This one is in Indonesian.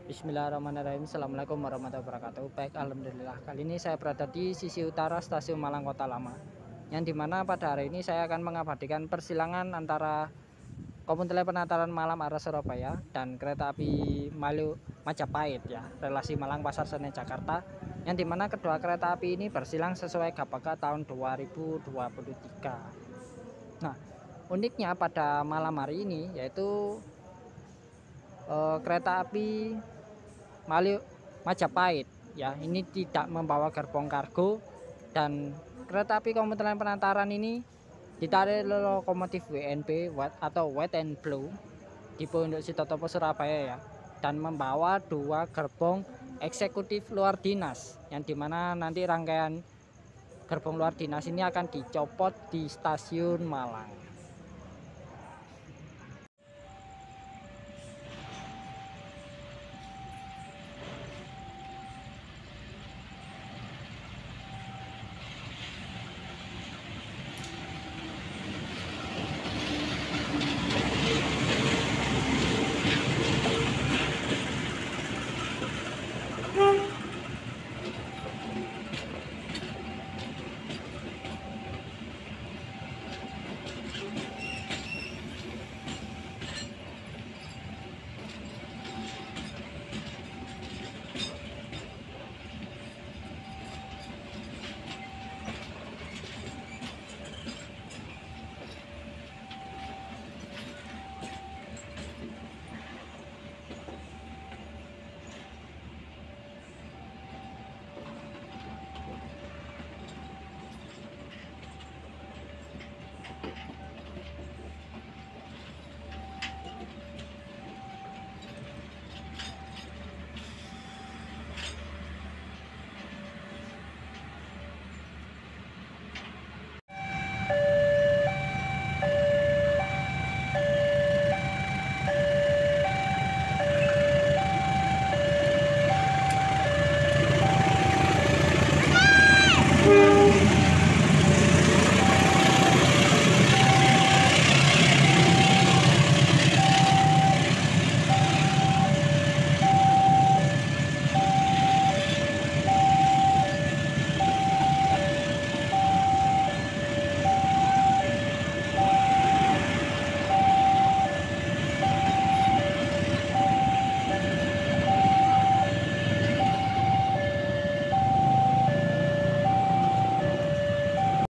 Bismillahirrahmanirrahim. Assalamualaikum warahmatullahi wabarakatuh. Baik, alhamdulillah. Kali ini saya berada di sisi utara stasiun Malang Kota Lama. Yang dimana pada hari ini saya akan mengabadikan persilangan antara komuter pengantaran Malang arah Surabaya dan kereta api Majapahit ya, relasi Malang Pasar Senen Jakarta. Yang dimana kedua kereta api ini bersilang sesuai KPK tahun 2023. Nah, uniknya pada malam hari ini yaitu kereta api Majapahit ya, ini tidak membawa gerbong kargo, dan kereta api komuter lain pengantaran ini ditarik lokomotif WNB atau Wet and Blue di Pondok Sitotopo Surabaya ya, dan membawa dua gerbong eksekutif luar dinas, yang dimana nanti rangkaian gerbong luar dinas ini akan dicopot di stasiun Malang.